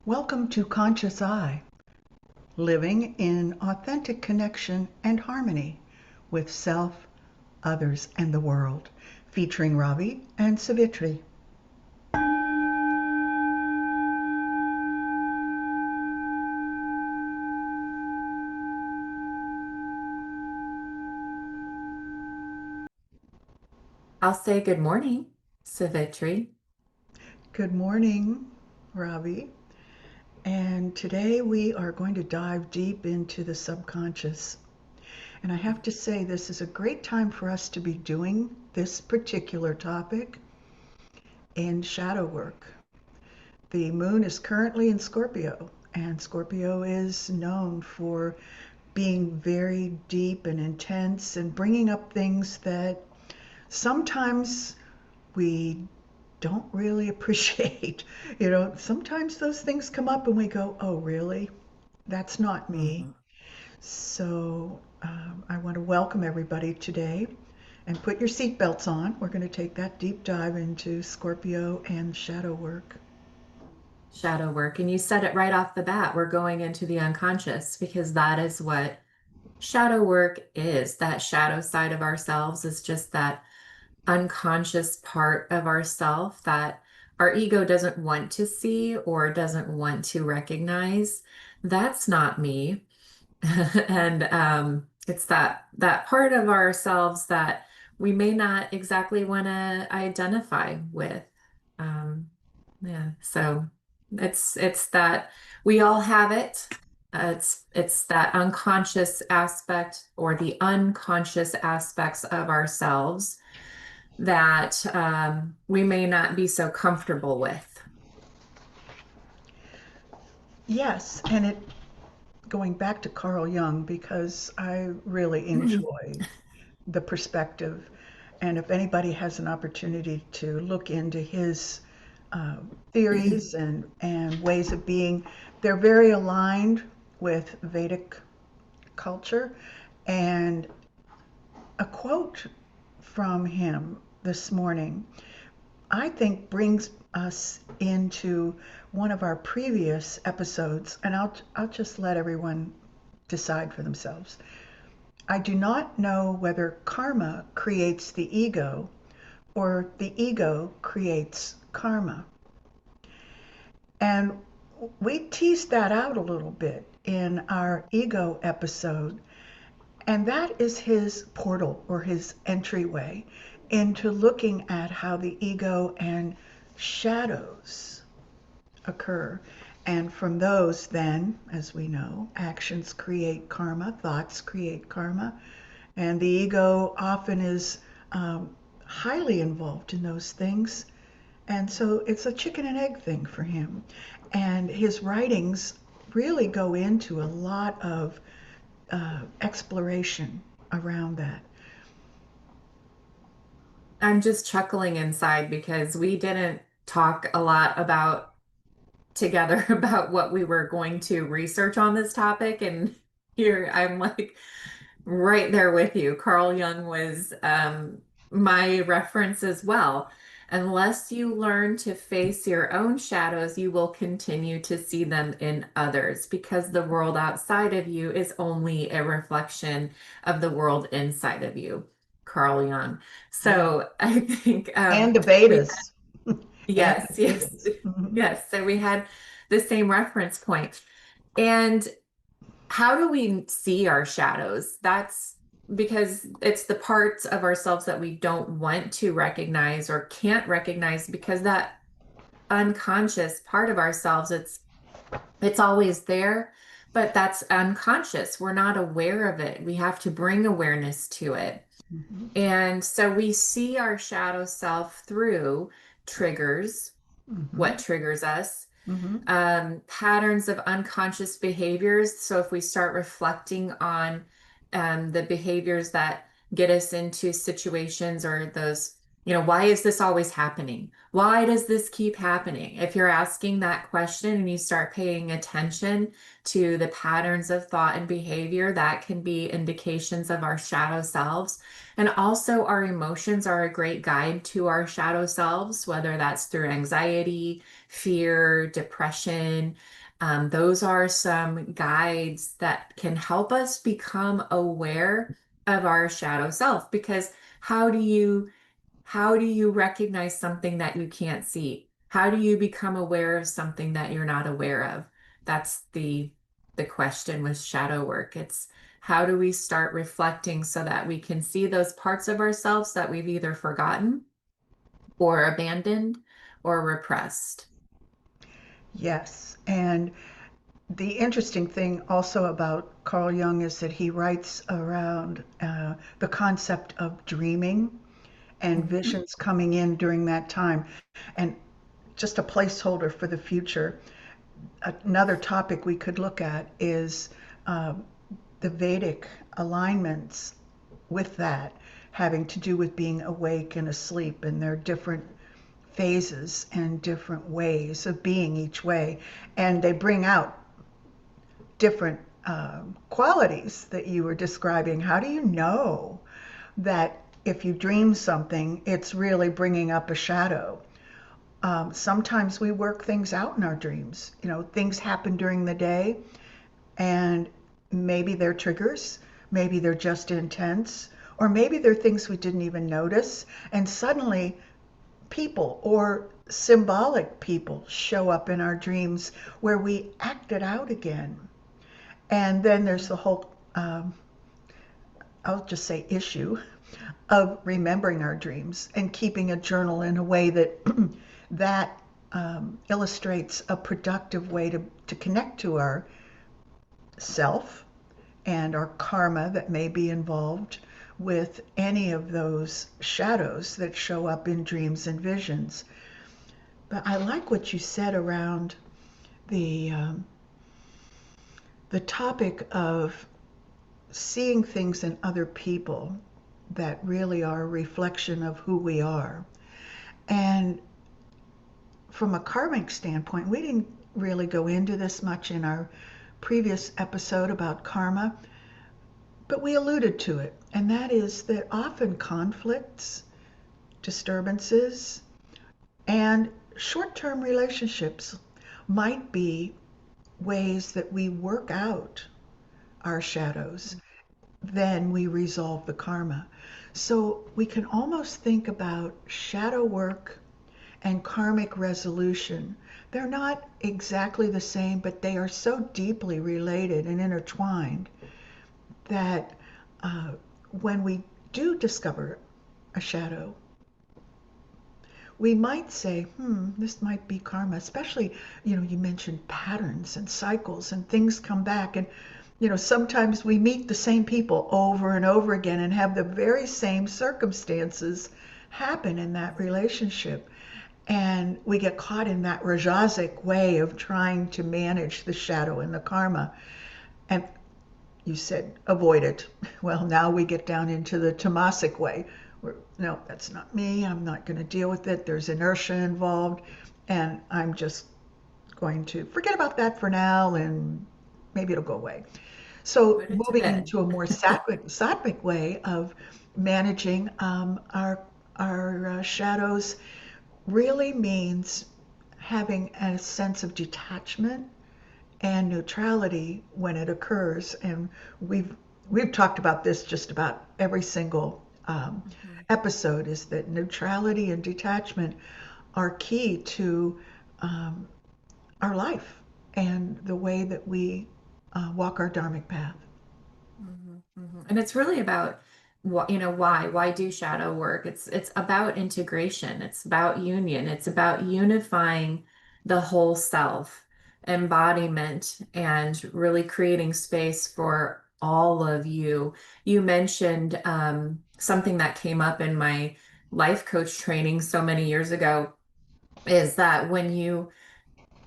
Welcome to Conscious I, living in authentic connection and harmony with self, others, and the world, featuring Ravi and Savitri. I'll say good morning, Savitri. Good morning, Ravi. And today we are going to dive deep into the subconscious. And I have to say, this is a great time for us to be doing this particular topic in shadow work. The moon is currently in Scorpio, and Scorpio is known for being very deep and intense and bringing up things that sometimes we don't really appreciate. Sometimes those things come up and we go, oh, really? That's not me. Mhm. So I want to welcome everybody today and put your seatbelts on. We're going to take that deep dive into Scorpio and shadow work. Shadow work. And you said it right off the bat. We're going into the unconscious because that is what shadow work is. That shadow side of ourselves is just that unconscious part of ourself that our ego doesn't want to see or doesn't want to recognize. That's not me. And it's that part of ourselves that we may not exactly want to identify with. Um, yeah, so it's that we all have it. It's that unconscious aspect or the unconscious aspects of ourselves that we may not be so comfortable with. Yes, and it going back to Carl Jung because I really enjoy the perspective. And if anybody has an opportunity to look into his theories and ways of being, they're very aligned with Vedic culture. And a quote from him this morning, I think, brings us into one of our previous episodes, and I'll just let everyone decide for themselves. I do not know whether karma creates the ego or the ego creates karma. And we teased that out a little bit in our ego episode. And that is his portal or his entryway into looking at how the ego and shadows occur. And from those, then, as we know, actions create karma, thoughts create karma, and the ego often is highly involved in those things. And so it's a chicken and egg thing for him. And his writings really go into a lot of exploration around that. I'm just chuckling inside because we didn't talk a lot about together about what we were going to research on this topic. And here I'm like right there with you. Carl Jung was my reference as well. Unless you learn to face your own shadows, you will continue to see them in others because the world outside of you is only a reflection of the world inside of you. Carl Jung. Yeah. So I think And the we Vedas. And the yes, yes, Vedas. Mhm. yes. So we had the same reference point. And how do we see our shadows? That's because it's the parts of ourselves that we don't want to recognize or can't recognize because that unconscious part of ourselves, it's always there, but that's unconscious. We're not aware of it. We have to bring awareness to it. Mhm. And so we see our shadow self through triggers, what Mhm. triggers us, Mhm. patterns of unconscious behaviors. So if we start reflecting on the behaviors that get us into situations or those, why is this always happening? Why does this keep happening? If you're asking that question and you start paying attention to the patterns of thought and behavior, that can be indications of our shadow selves. And also, our emotions are a great guide to our shadow selves, whether that's through anxiety, fear, depression. Those are some guides that can help us become aware of our shadow self. Because how do you how do you recognize something that you can't see? How do you become aware of something that you're not aware of? That's the question with shadow work. It's how do we start reflecting so that we can see those parts of ourselves that we've either forgotten or abandoned or repressed? Yes. And the interesting thing also about Carl Jung is that he writes around the concept of dreaming and Mhm. visions coming in during that time. And just a placeholder for the future. Another topic we could look at is uh, the Vedic alignments with that, having to do with being awake and asleep, and their different phases and different ways of being each way. And they bring out different qualities that you were describing. How do you know that if you dream something, it's really bringing up a shadow? Sometimes we work things out in our dreams. You know, things happen during the day, and maybe they're triggers, maybe they're just intense, or maybe they're things we didn't even notice. And suddenly, people or symbolic people show up in our dreams where we act it out again. And then there's the whole, I'll just say, issue of remembering our dreams and keeping a journal in a way that that illustrates a productive way to connect to our self and our karma that may be involved with any of those shadows that show up in dreams and visions. But I like what you said around the um, the topic of seeing things in other people that really are a reflection of who we are. And from a karmic standpoint, we didn't really go into this much in our previous episode about karma, but we alluded to it. And that is that often conflicts, disturbances, and short term relationships might be ways that we work out our shadows, then we resolve the karma. So we can almost think about shadow work and karmic resolution. They're not exactly the same, but they are so deeply related and intertwined that uh, when we do discover a shadow, we might say, this might be karma, especially, you mentioned patterns and cycles and things come back. And, sometimes we meet the same people over and over again and have the very same circumstances happen in that relationship. And we get caught in that Rajasic way of trying to manage the shadow and the karma. And you said avoid it. Well, now we get down into the Tamasic way. Where, no, that's not me. I'm not going to deal with it. There's inertia involved. And I'm just going to forget about that for now and maybe it'll go away. So Put it to moving bed. into a more sattvic way of managing our shadows really means having a sense of detachment and neutrality when it occurs. And we've talked about this just about every single Mhm. episode. Is that neutrality and detachment are key to um, our life and the way that we walk our dharmic path. And it's really about what, why do shadow work? It's about integration. It's about union. It's about unifying the whole self, embodiment, and really creating space for all of you. You mentioned something that came up in my life coach training so many years ago is that when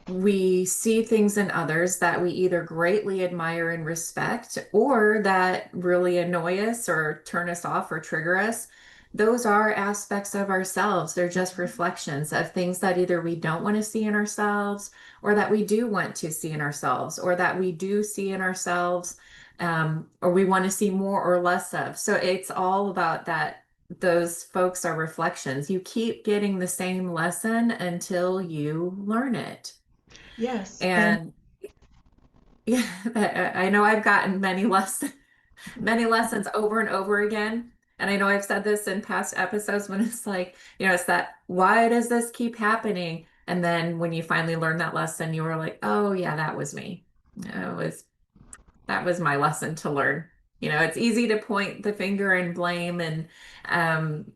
we see things in others that we either greatly admire and respect or that really annoy us or turn us off or trigger us, those are aspects of ourselves. They're just reflections of things that either we don't want to see in ourselves, or that we do want to see in ourselves, or that we do see in ourselves, or we want to see more or less of. So it's all about that. Those folks are reflections. You keep getting the same lesson until you learn it. Yes, and And yeah, I know I've gotten many lessons over and over again. And I know I've said this in past episodes when it's like, it's that, why does this keep happening? And then when you finally learn that lesson, you were like, oh yeah, that was me. That was my lesson to learn. It's easy to point the finger and blame and um,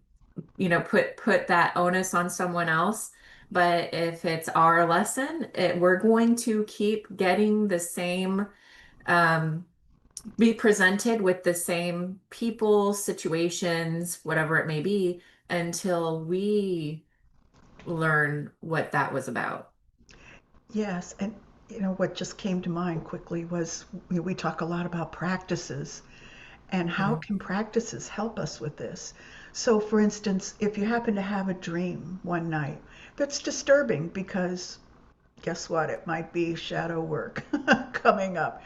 put that onus on someone else. But if it's our lesson, we're going to keep getting the same um, be presented with the same people, situations, whatever it may be, until we learn what that was about. yes, and what just came to mind quickly was we talk a lot about practices and how Mhm. can practices help us with this. So, for instance, if you happen to have a dream one night that's disturbing because guess what? It might be shadow work coming up.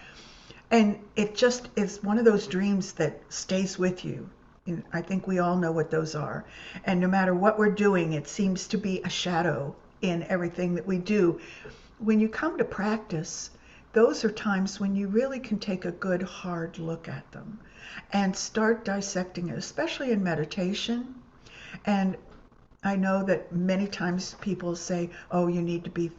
And it just is one of those dreams that stays with you. And I think we all know what those are. And no matter what we're doing, it seems to be a shadow in everything that we do. When you come to practice, those are times when you really can take a good hard look at them and start dissecting it, especially in meditation. And I know that many times people say, oh, you need to be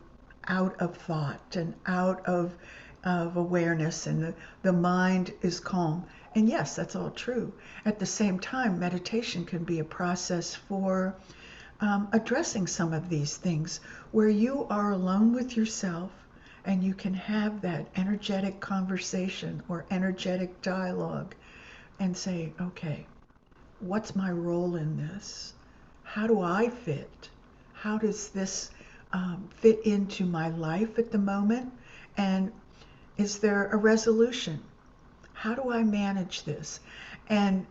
out of thought and out of awareness, and the mind is calm. And yes, that's all true. At the same time, meditation can be a process for addressing some of these things where you are alone with yourself and you can have that energetic conversation or energetic dialogue and say, okay, what's my role in this? How do I fit? How does this fit into my life at the moment? And is there a resolution? How do I manage this? And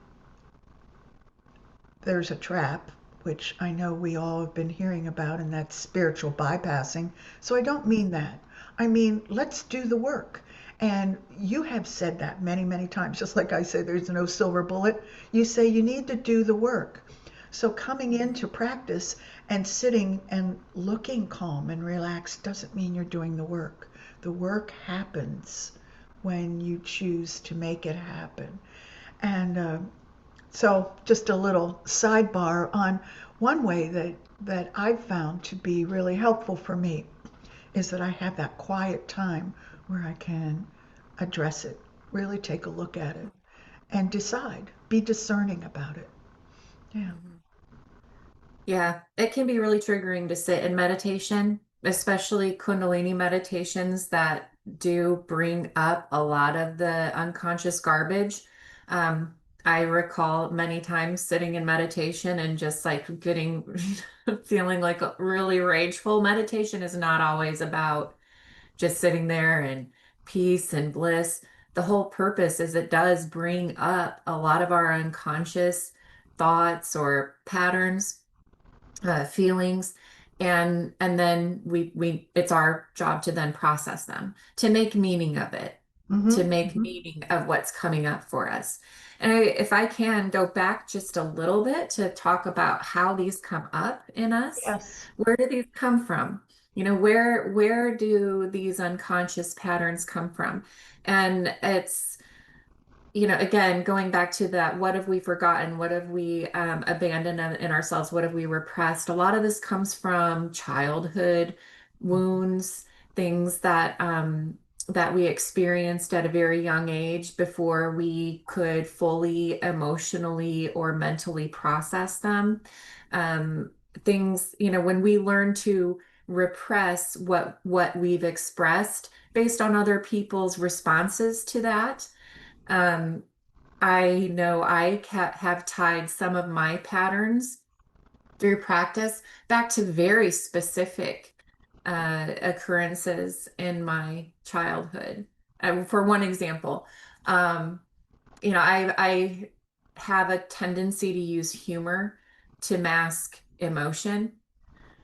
there's a trap, which I know we all have been hearing about, and that's spiritual bypassing. So I don't mean that. I mean, let's do the work. And you have said that many, many times. Just like I say, there's no silver bullet. You say you need to do the work. So coming into practice and sitting and looking calm and relaxed doesn't mean you're doing the work. The work happens when you choose to make it happen. And so just a little sidebar on one way that I've found to be really helpful for me is that I have that quiet time where I can address it, really take a look at it, and decide, be discerning about it. Yeah. Mhm. Yeah, it can be really triggering to sit in meditation, especially Kundalini meditations that do bring up a lot of the unconscious garbage. Um, I recall many times sitting in meditation and just like getting feeling like really rageful. Meditation is not always about just sitting there and peace and bliss. The whole purpose is it does bring up a lot of our unconscious thoughts or patterns, feelings, and then we it's our job to then process them, to make meaning of it, to Mm-hmm. make Mm-hmm. meaning of what's coming up for us. And if I can go back just a little bit to talk about how these come up in us, Yes. where do these come from? Where do these unconscious patterns come from? And it's again, going back to that, what have we forgotten? What have we abandoned in ourselves? What have we repressed? A lot of this comes from childhood wounds, things that we experienced at a very young age before we could fully emotionally or mentally process them. Um, things, when we learn to repress what we've expressed based on other people's responses to that. um, I know have tied some of my patterns through practice back to very specific occurrences in my childhood. For one example, um, I have a tendency to use humor to mask emotion.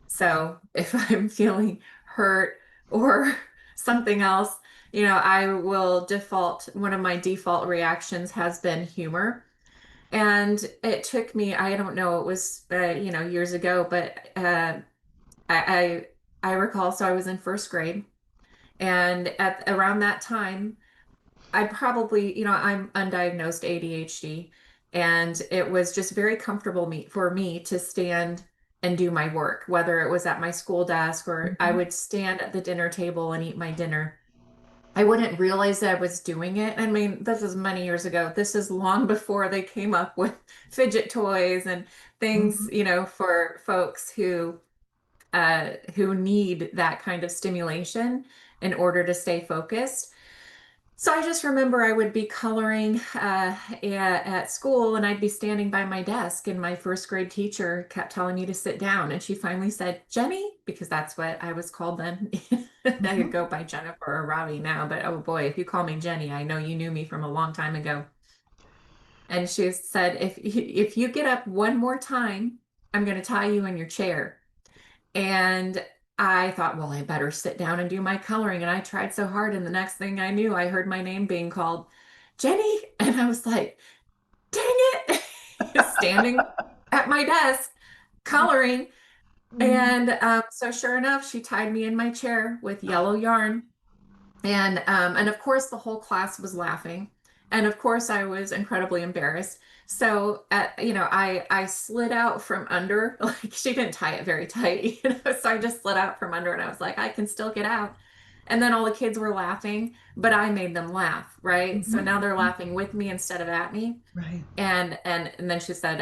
So if I'm feeling hurt or something else, I will default, one of my default reactions has been humor. And it took me, I don't know, it was, years ago, but I, I recall, so I was in first grade. And at around that time, I probably, I'm undiagnosed ADHD, and it was just very comfortable for me to stand and do my work, whether it was at my school desk or I Mhm. would stand at the dinner table and eat my dinner. I wouldn't realize that I was doing it. I mean, this is many years ago. This is long before they came up with fidget toys and things, Mhm. for folks who need that kind of stimulation in order to stay focused. So I just remember I would be coloring at school, and I'd be standing by my desk, and my first grade teacher kept telling me to sit down. And she finally said, Jenny, because that's what I was called then. I could Mhm. go by Jennifer or Ravi now, but oh boy, if you call me Jenny, I know you knew me from a long time ago. And she said, if you get up one more time, I'm going to tie you in your chair. And I thought, well, I better sit down and do my coloring. And I tried so hard. And the next thing I knew, I heard my name being called, Jenny. And I was like, dang it, standing at my desk coloring. Mhm. And so, sure enough, she tied me in my chair with yellow yarn. And of course, the whole class was laughing. And of course, I was incredibly embarrassed. So, I slid out from under. Like she didn't tie it very tight, So I just slid out from under, and I was like, I can still get out. And then all the kids were laughing, but I made them laugh, right? So Mhm. now they're laughing with me instead of at me. Right. And then she said,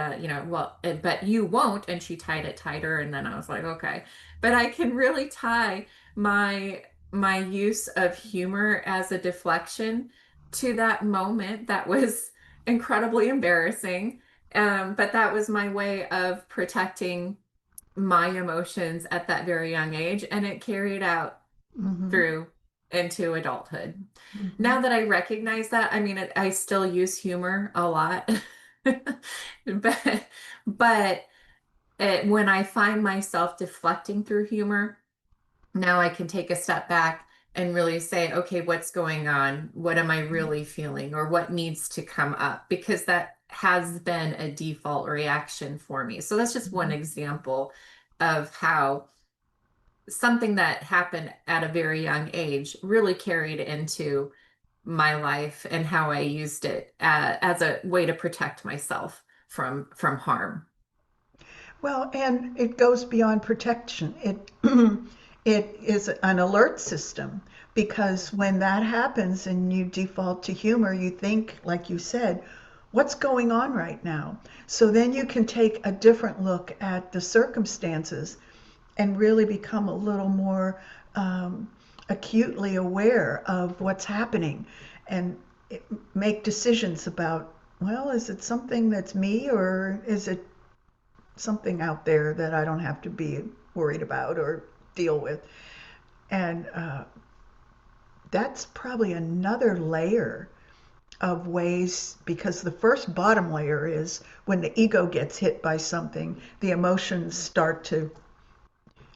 well, but you won't. And she tied it tighter. And then I was like, okay. But I can really tie my use of humor as a deflection to that moment that was incredibly embarrassing. But that was my way of protecting my emotions at that very young age, and it carried out Mhm. through into adulthood. Mhm. Now that I recognize that, I mean, I still use humor a lot, but but when I find myself deflecting through humor, now I can take a step back and really say, okay, what's going on? What am I really feeling? Or what needs to come up? Because that has been a default reaction for me. So that's just one Mhm. example of how something that happened at a very young age really carried into my life and how I used it as a way to protect myself from harm. Well, and it goes beyond protection. It is an alert system because when that happens and you default to humor, you think, like you said, what's going on right now? So then you can take a different look at the circumstances and really become a little more um, acutely aware of what's happening and make decisions about, well, is it something that's me or is it something out there that I don't have to be worried about or deal with? And that's probably another layer of ways because the first bottom layer is when the ego gets hit by something, the emotions start to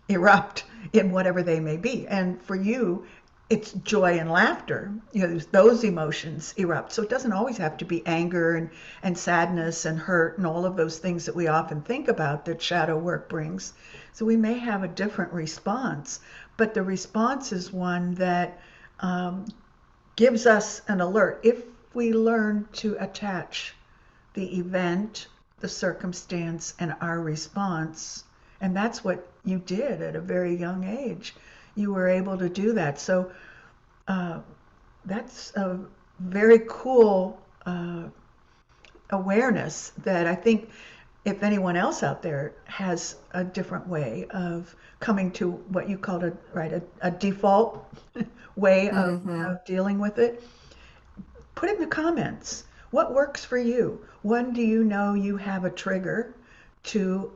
erupt in whatever they may be. And for you, it's joy and laughter. Those emotions erupt. So it doesn't always have to be anger and sadness and hurt and all of those things that we often think about that shadow work brings. So we may have a different response, but the response is one that um, gives us an alert if we learn to attach the event, the circumstance, and our response. And that's what you did at a very young age. You were able to do that. So uh, that's a very cool awareness that I think if anyone else out there has a different way of coming to what you called a default way Hmm. of dealing with it, put it in the comments. What works for you? When do you know you have a trigger to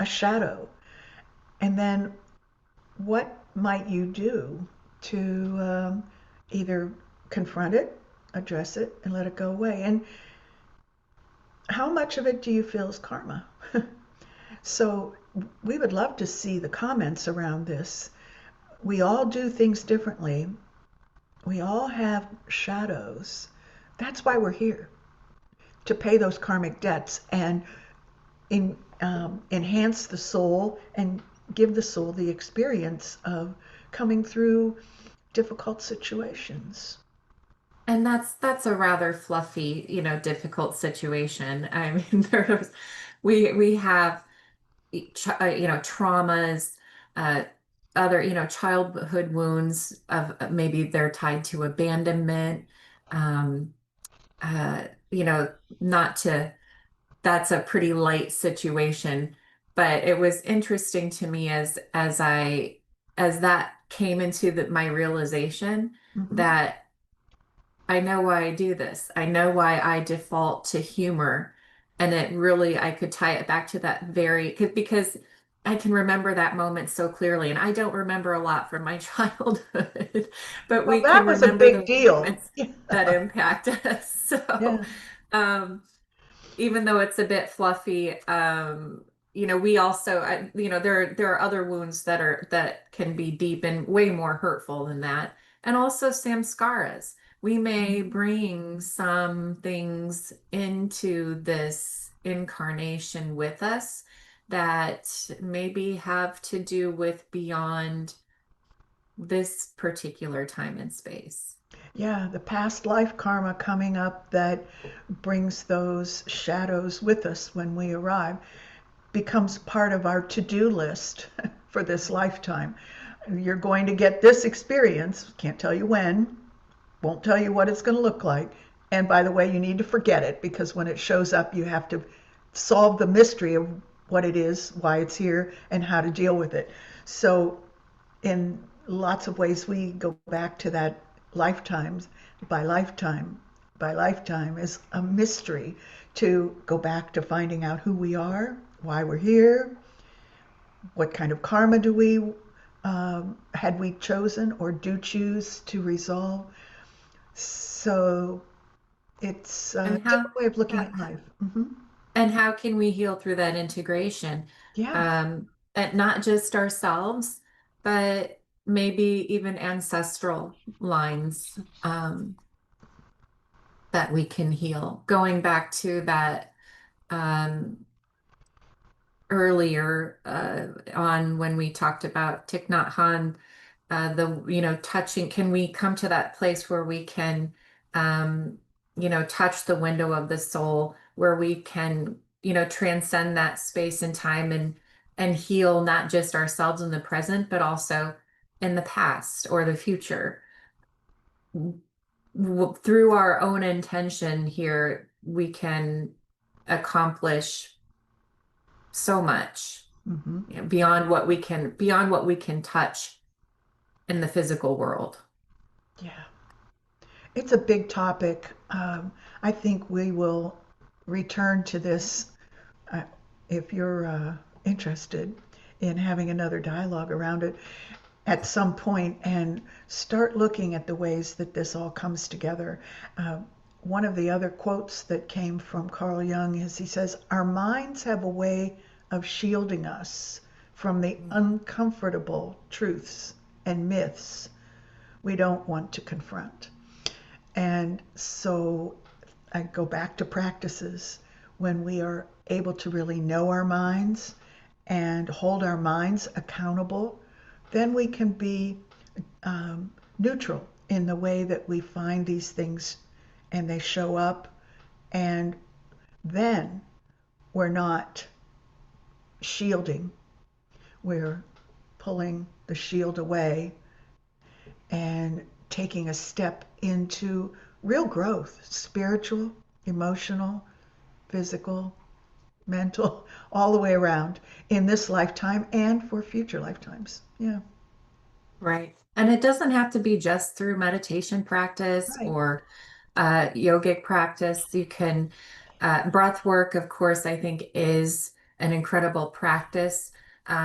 a shadow? And then what might you do to either confront it, address it, and let it go away? And how much of it do you feel is karma? So we would love to see the comments around this. We all do things differently. We all have shadows. That's why we're here, to pay those karmic debts and enhance the soul and give the soul the experience of coming through difficult situations. And that's a rather fluffy, difficult situation. I mean, we have traumas, uh, other, childhood wounds maybe they're tied to abandonment. Um, you know, not to, that's a pretty light situation, but it was interesting to me as that came into my realization Mm-hmm. that I know why I do this. I know why I default to humor. And it really, I could tie it back to that because I can remember that moment so clearly. And I don't remember a lot from my childhood, but Well, we can that was a remember big the deal. moments that impact us. So, Yeah. um, even though it's a bit fluffy, we also, there are other wounds that can be deep and way more hurtful than that, and also samskaras. We may Mhm. bring some things into this incarnation with us that maybe have to do with beyond this particular time and space. Yeah, the past life karma coming up that brings those shadows with us when we arrive becomes part of our to do list for this lifetime. You're going to get this experience, can't tell you when, won't tell you what it's going to look like. And by the way, you need to forget it because when it shows up, you have to solve the mystery of what it is, why it's here, and how to deal with it. So, in lots of ways, we go back to that lifetimes by lifetime by lifetime is a mystery to go back to finding out who we are, why we're here, what kind of karma do we had we chosen or do choose to resolve. So it's a And how, different way of looking how at life. Hmm. And how can we heal through that integration? Yeah. Um, and not just ourselves, but maybe even ancestral lines that we can heal. Going back to that um, earlier on when we talked about Thich Nhat Hanh, touching, can we come to that place where we can, um, touch the window of the soul, where we can, transcend that space and time and heal not just ourselves in the present, but also in the past or the future. Through our own intention here, we can accomplish so much, Hmm. beyond what we can touch in the physical world. Yeah. It's a big topic. I think we will return to this uh, if you're interested in having another dialogue around it at some point and start looking at the ways that this all comes together. Uh, One of the other quotes that came from Carl Jung is he says, "Our minds have a way of shielding us from the uncomfortable truths and myths we don't want to confront." And so I go back to practices when we are able to really know our minds and hold our minds accountable, then we can be neutral in the way that we find these things and they show up. And then we're not shielding, we're pulling the shield away and taking a step into real growth, spiritual, emotional, physical, mental, all the way around in this lifetime and for future lifetimes. Yeah, Right. And it doesn't have to be just through meditation practice right. or yogic practice. You can, breath work, of course, I think is an incredible practice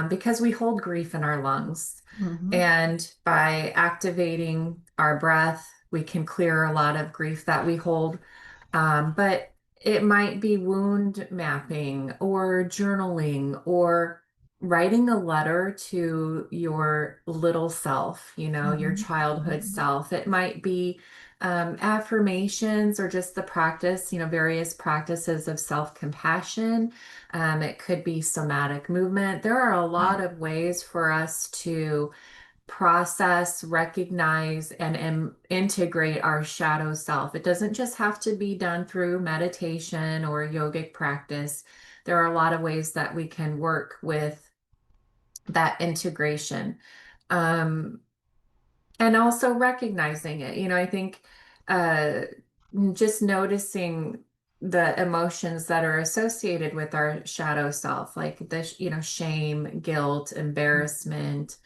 because we hold grief in our lungs. Mm-hmm. And by activating our breath, we can clear a lot of grief that we hold. But it might be wound mapping or journaling or writing a letter to your little self, your Mhm. childhood Mhm. self. It might be affirmations or just the practice, various practices of self-compassion. It could be somatic movement. There are a lot Right. of ways for us to process, recognize, and integrate our shadow self. It doesn't just have to be done through meditation or yogic practice. There are a lot of ways that we can work with that integration. Um, and also recognizing it. I think uh, just noticing the emotions that are associated with our shadow self, like shame, guilt, embarrassment,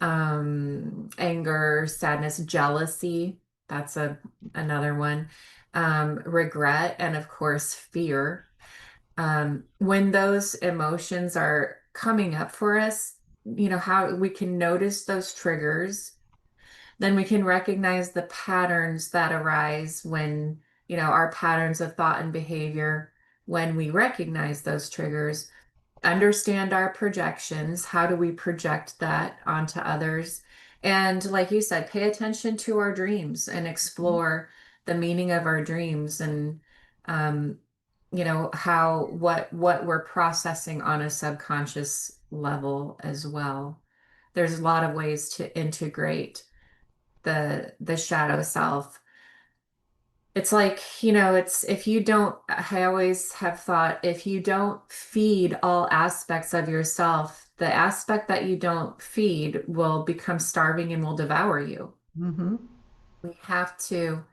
anger, sadness, jealousy. That's another one. Regret, and of course, fear. When those emotions are coming up for us, how we can notice those triggers, then we can recognize the patterns that arise when, our patterns of thought and behavior, when we recognize those triggers, understand our projections. How do we project that onto others? And like you said, pay attention to our dreams and explore the meaning of our dreams and um, how what we're processing on a subconscious level as well. There's a lot of ways to integrate the shadow self. It's like, it's if you don't, I always have thought, if you don't feed all aspects of yourself, the aspect that you don't feed will become starving and will devour you. Mhm. We have to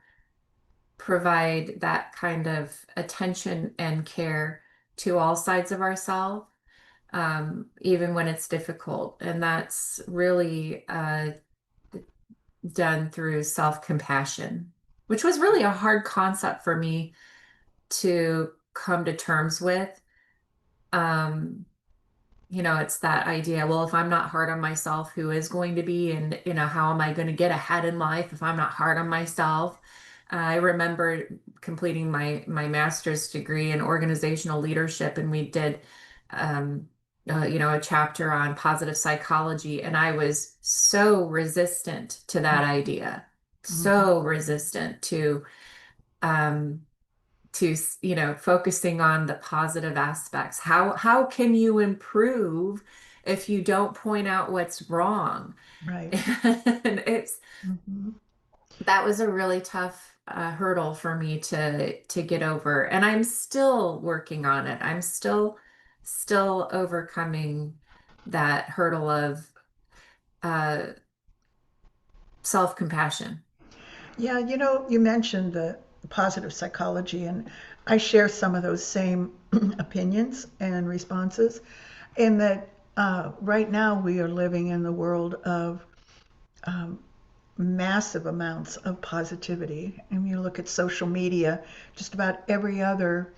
provide that kind of attention and care to all sides of ourselves, even when it's difficult. And that's really done through self-compassion, which was really a hard concept for me to come to terms with. Um, it's that idea, well, if I'm not hard on myself, who is going to be? And, how am I going to get ahead in life if I'm not hard on myself? I remember completing my master's degree in organizational leadership, and we did, um, a chapter on positive psychology, and I was so resistant to that idea, Mhm. so resistant um, to focusing on the positive aspects. How can you improve if you don't point out what's wrong? Right. And Mhm. that was a really tough hurdle for me to get over, and I'm still working on it. I'm still overcoming that hurdle of uh, self-compassion. Yeah, you mentioned the positive psychology, and I share some of those same opinions and responses. In that right now we are living in the world of um, massive amounts of positivity. And you look at social media, just about every other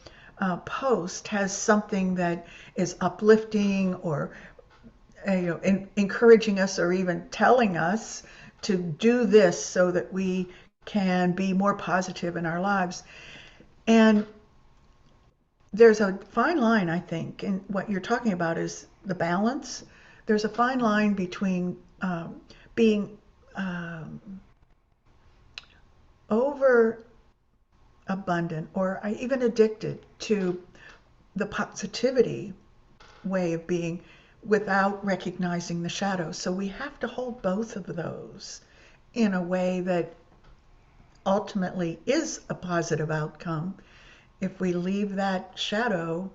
post has something that is uplifting or encouraging us or even telling us to do this so that we can be more positive in our lives. And there's a fine line, I think, and what you're talking about is the balance. There's a fine line between being um, over abundant or even addicted to the positivity way of being without recognizing the shadows. So we have to hold both of those in a way that ultimately is a positive outcome. If we leave that shadow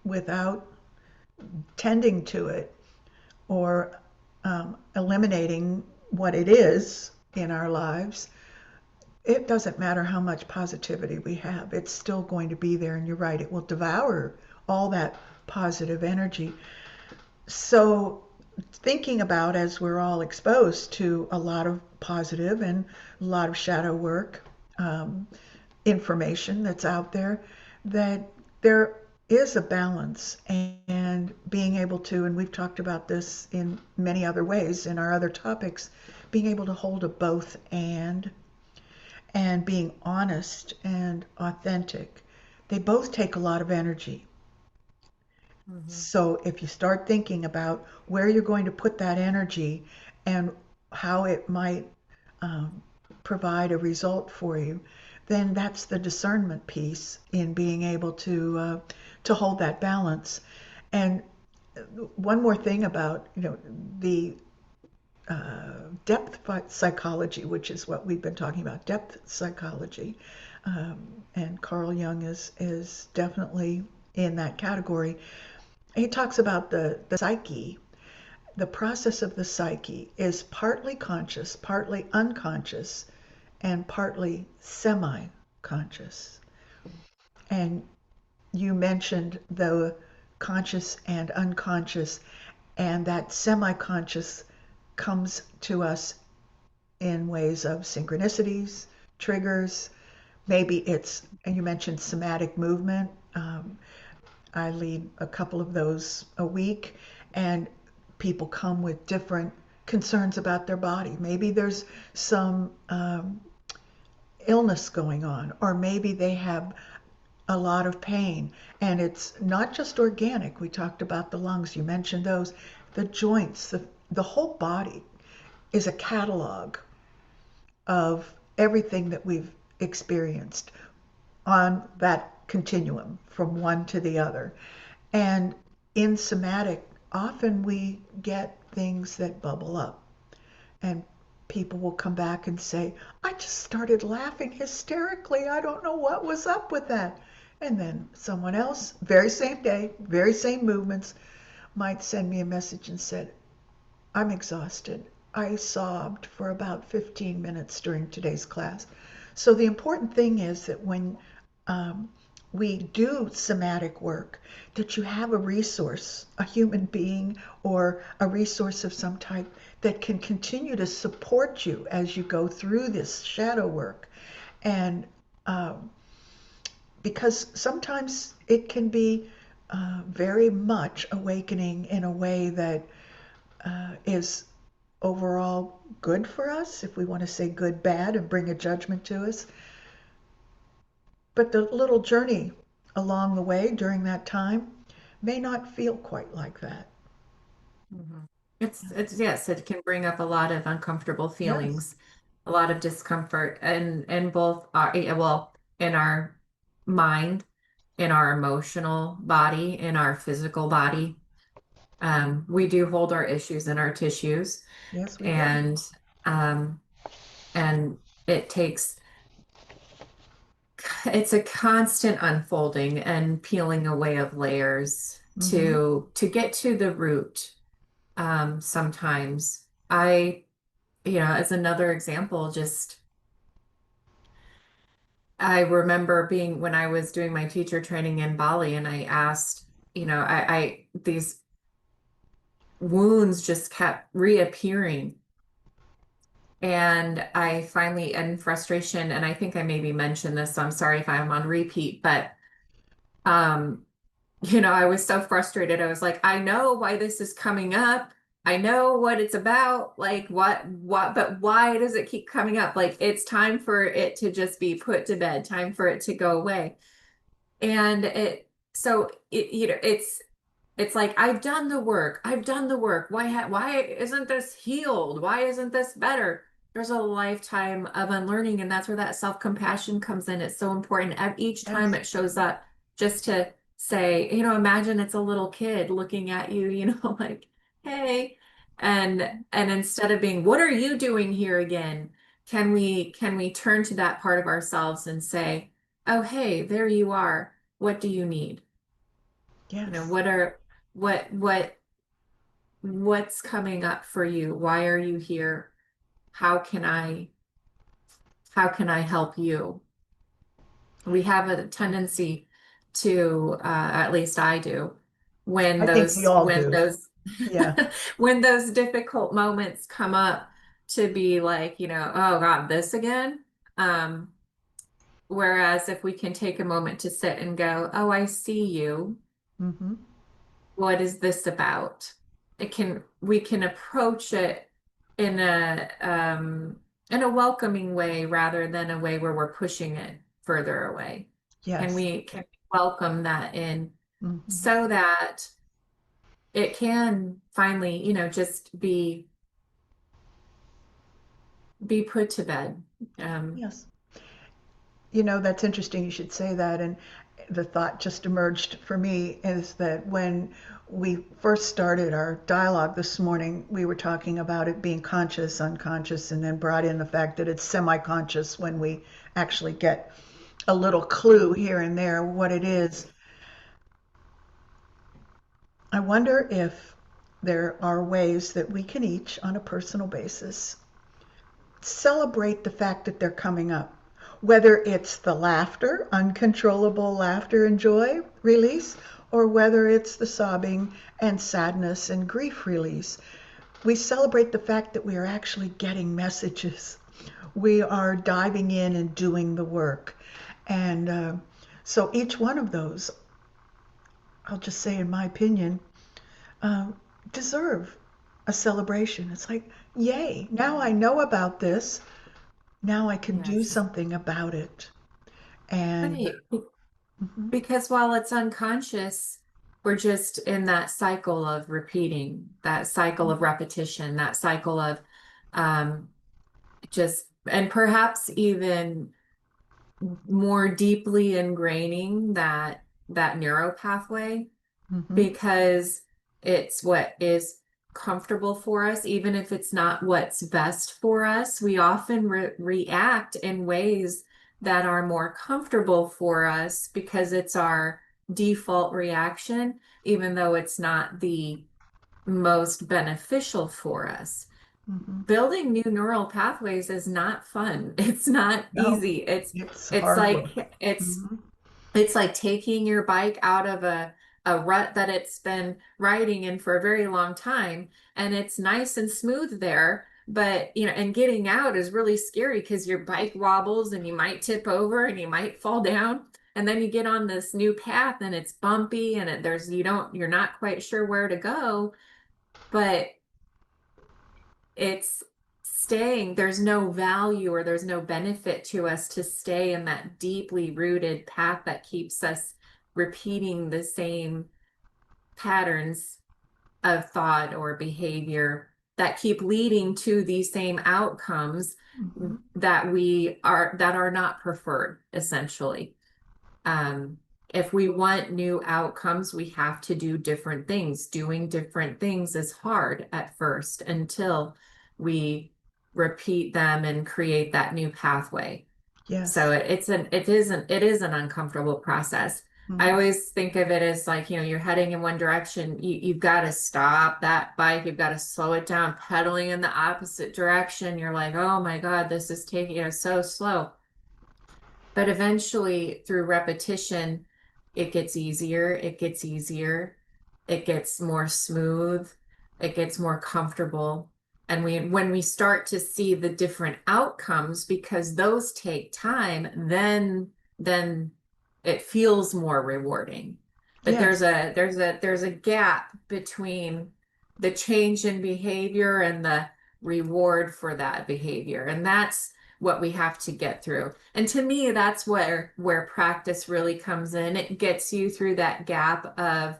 without tending to it or eliminating what it is in our lives, it doesn't matter how much positivity we have, it's still going to be there. And you're right, it will devour all that positive energy. So, thinking about as we're all exposed to a lot of positive and a lot of shadow work information that's out there, that there is a balance and being able to, and we've talked about this in many other ways in our other topics, being able to hold a both and being honest and authentic They both take a lot of energy. Mhm. So if you start thinking about where you're going to put that energy and how it might um, provide a result for you, then that's the discernment piece in being able to hold that balance. And one more thing about the depth psychology, which is what we've been talking about, depth psychology, and Carl Jung is definitely in that category. He talks about the psyche. The process of the psyche is partly conscious, partly unconscious, and partly semi conscious. And you mentioned the conscious and unconscious, and that semi conscious comes to us in ways of synchronicities, triggers. Maybe it's, and you mentioned somatic movement. I lead a couple of those a week, and people come with different concerns about their body. Maybe there's some illness going on, or maybe they have a lot of pain. And it's not just organic. We talked about the lungs, you mentioned those, the joints, the whole body is a catalog of everything that we've experienced on that continuum from one to the other. And in somatic, often we get things that bubble up, and people will come back and say, I just started laughing hysterically. I don't know what was up with that. And then someone else, very same day, very same movements, might send me a message and said, I'm exhausted. I sobbed for about 15 minutes during today's class. So the important thing is that when um, we do somatic work, that you have a resource, a human being or a resource of some type that can continue to support you as you go through this shadow work. And because sometimes it can be very much awakening in a way that is overall good for us, if we want to say good, bad, and bring a judgment to us. But the little journey along the way during that time may not feel quite like that. Mhm. It's yes, it can bring up a lot of uncomfortable Yes. feelings, a lot of discomfort, and both our well, in our mind, in our emotional body, in our physical body. We do hold our issues in our tissues, Yes, we do. and um, and it takes it's a constant unfolding and peeling away of layers Mm-hmm. to get to the root. Sometimes I, as another example, just I remember being when I was doing my teacher training in Bali, and I asked, I these wounds just kept reappearing. And I finally, in frustration, and I think I maybe mentioned this, so I'm sorry if I'm on repeat, but um, I was so frustrated. I was like, I know why this is coming up. I know what it's about. Like, but why does it keep coming up? Like, it's time for it to just be put to bed, time for it to go away. And so it's like, I've done the work. I've done the work. Why isn't this healed? Why isn't this better? There's a lifetime of unlearning, and that's where that self-compassion comes in. It's so important. Each time Yes. it shows up, just to say, imagine it's a little kid looking at you, like, hey. And instead of being, what are you doing here again? Can we turn to that part of ourselves and say, oh, hey, there you are. What do you need? Yes. What are what what's coming up for you? Why are you here? How can I how can I help you? We have a tendency to, at least I do, when I think we those all when do. those Yeah. when those difficult moments come up, to be like, oh God, this again. Um, Whereas if we can take a moment to sit and go, oh, I see you. Mm-hmm. What is this about? We can approach it in a welcoming way rather than a way where we're pushing it further away. Yes. Can we welcome that in Hmm. so that it can finally, just be put to bed. Um, Yes. You know, that's interesting you should say that. And the thought just emerged for me is that when we first started our dialogue this morning, we were talking about it being conscious, unconscious, and then brought in the fact that it's semi conscious when we actually get a little clue here and there what it is. I wonder if there are ways that we can each, on a personal basis, celebrate the fact that they're coming up. Whether it's the laughter, uncontrollable laughter and joy release, or whether it's the sobbing and sadness and grief release. We celebrate the fact that we are actually getting messages. We are diving in and doing the work. And so each one of those, I'll just say in my opinion, uh, deserve a celebration. It's like, yay, now I know about this. Now I can do yes. something about it. And Right. mhm, Because while it's unconscious, we're just in that cycle of repeating, that cycle of repetition, that cycle of um, just, and perhaps even more deeply ingraining that neuro pathway mhm, because it's what is comfortable for us, even if it's not what's best for us. We often react in ways that are more comfortable for us because it's our default reaction, even though it's not the most beneficial for us. mhm. Building new neural pathways is not fun. It's not No, easy. it's It's hard work. like it's Mhm, it's like taking your bike out of a rut that it's been riding in for a very long time, and it's nice and smooth there. But, and getting out is really scary because your bike wobbles and you might tip over and you might fall down. And then you get on this new path and it's bumpy and you're not quite sure where to go, but it's staying. There's no value or there's no benefit to us to stay in that deeply rooted path that keeps us repeating the same patterns of thought or behavior that keep leading to these same outcomes mhm. that are not preferred, essentially. Um, if we want new outcomes, we have to do different things. Doing different things is hard at first until we repeat them and create that new pathway. So Yes. it is an uncomfortable process. I Mhm. always think of it as like, you're heading in one direction. You've got to stop that bike. You've got to slow it down, pedaling in the opposite direction. You're like, oh my God, this is taking, so slow. But eventually, through repetition, it gets easier, it gets easier, it gets more smooth, it gets more comfortable. And when we start to see the different outcomes, because those take time, then it feels more rewarding. But Yes. there's a gap between the change in behavior and the reward for that behavior. And that's what we have to get through. And to me, that's where practice really comes in. It gets you through that gap of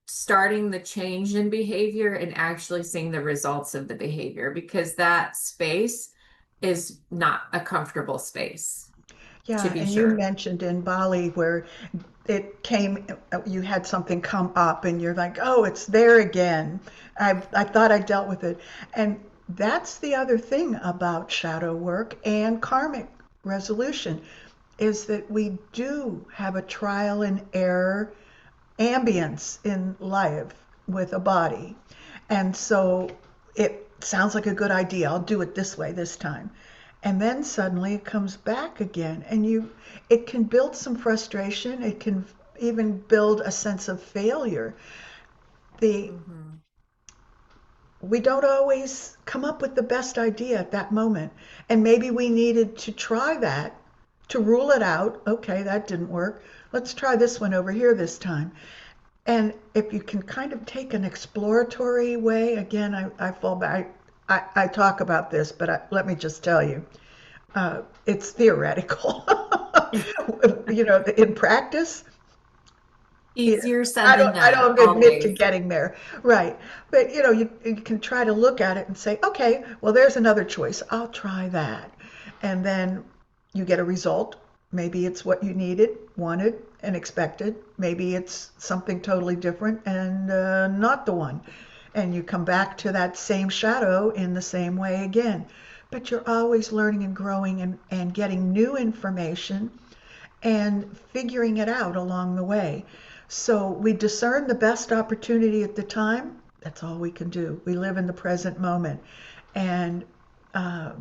starting the change in behavior and actually seeing the results of the behavior because that space is not a comfortable space, to Yeah, be and you sure. mentioned in Bali where it came, you had something come up and you're like, oh, it's there again. I thought I dealt with it. And that's the other thing about shadow work and karmic resolution is that we do have a trial and error ambience in life with a body. And so it sounds like a good idea. I'll do it this way this time. And then suddenly it comes back again and it can build some frustration. It can even build a sense of failure. The Mhm. we don't always come up with the best idea at that moment. And maybe we needed to try that to rule it out. Okay, that didn't work. Let's try this one over here this time. And if you can kind of take an exploratory way, again, I fall back. I talk about this, but let me just tell you, it's theoretical. In practice, yeah, Easier said I than don't I done, don't admit to always. getting there. Right. But you can try to look at it and say, okay, well there's another choice. I'll try that. And then you get a result. Maybe it's what you needed, wanted, and expected. Maybe it's something totally different and not the one. And you come back to that same shadow in the same way again. But you're always learning and growing and getting new information and figuring it out along the way. So we discern the best opportunity at the time. That's all we can do. We live in the present moment and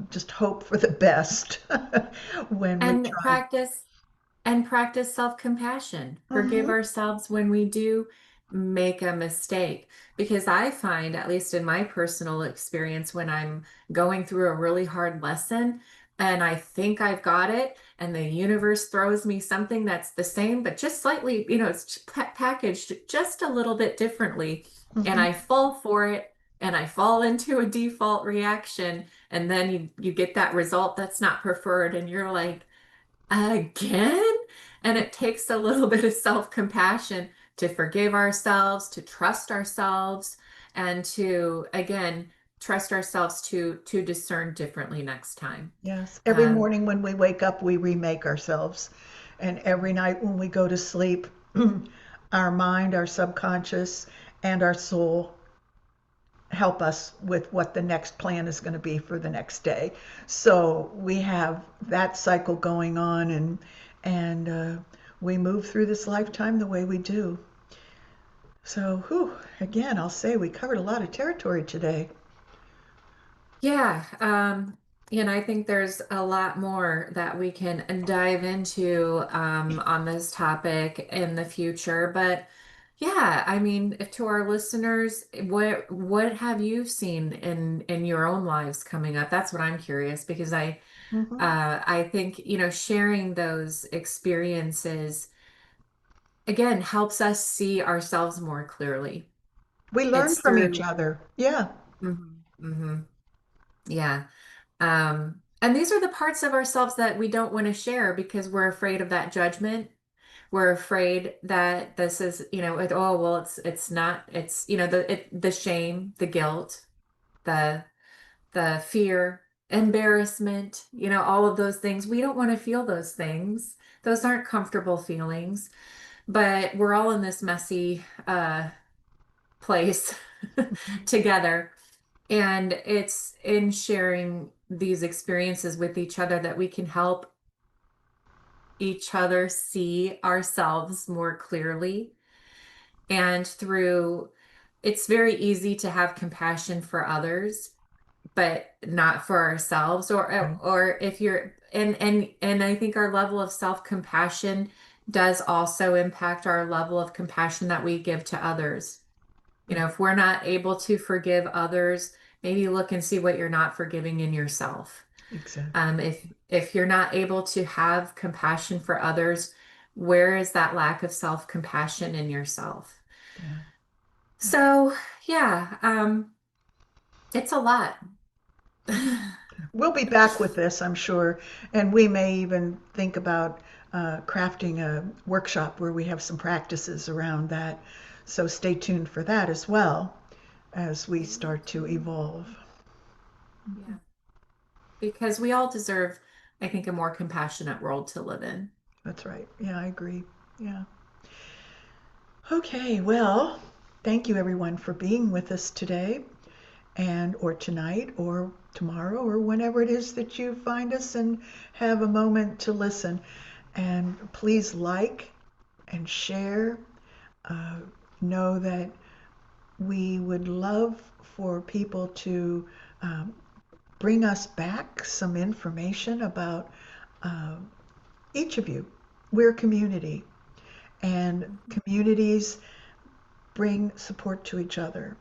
just hope for the best when we And try. practice self-compassion. Forgive Hmm. ourselves when we do make a mistake. Because I find, at least in my personal experience, when I'm going through a really hard lesson and I think I've got it, and the universe throws me something that's the same, but just slightly, it's packaged just a little bit differently, and Hmm. I fall for it. And I fall into a default reaction, and then you get that result that's not preferred, and you're like, again? And it takes a little bit of self-compassion to forgive ourselves, to trust ourselves, and to, again, trust ourselves to discern differently next time. Yes. Every Um, morning when we wake up, we remake ourselves. And every night when we go to sleep, our mind, our subconscious, and our soul help us with what the next plan is going to be for the next day. So we have that cycle going on, and we move through this lifetime the way we do. So, whew, again, I'll say we covered a lot of territory today. yeah, and I think there's a lot more that we can dive into on this topic in the future. But yeah, I mean, to our listeners, what have you seen in your own lives coming up? That's what I'm curious, because Hmm. I think, sharing those experiences again helps us see ourselves more clearly. We learn It's from each through, other. Yeah, yeah. And these are the parts of ourselves that we don't want to share because we're afraid of that judgment. We're afraid that this is, oh, well, it's not, it's, the shame, the guilt, the fear, embarrassment, all of those things. We don't want to feel those things. Those aren't comfortable feelings, but we're all in this messy place together. And it's in sharing these experiences with each other that we can help each other see ourselves more clearly. And it's very easy to have compassion for others, but not for ourselves. right. Or if you're, and I think our level of self-compassion does also impact our level of compassion that we give to others. Right. If we're not able to forgive others, maybe look and see what you're not forgiving in yourself. Exactly. If you're not able to have compassion for others, where is that lack of self-compassion in yourself? Yeah. Yeah. So, yeah, it's a lot. We'll be back with this, I'm sure, and we may even think about crafting a workshop where we have some practices around that. So stay tuned for that as well as we start to evolve. Yeah, because we all deserve, I think, a more compassionate world to live in. That's right. Yeah, I agree. Yeah. Okay, well, thank you everyone for being with us today and or tonight or tomorrow or whenever it is that you find us and have a moment to listen. And please like and share. Uh, know that we would love for people to um, bring us back some information about uh, each of you. We're a community, and communities bring support to each other.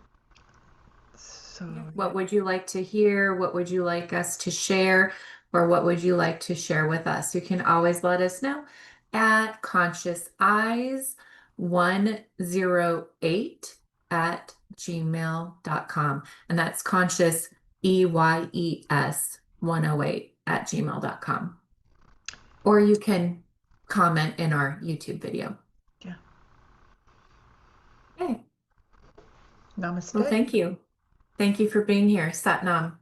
So, Yeah. yeah. What would you like to hear? What would you like us to share? Or what would you like to share with us? You can always let us know at Conscious Eyes 108 at gmail.com. And that's Conscious EYES 108 at gmail.com. Or you can comment in our YouTube video. Yeah. Okay. Well, Namaste. thank you. Thank you for being here. Sat Nam.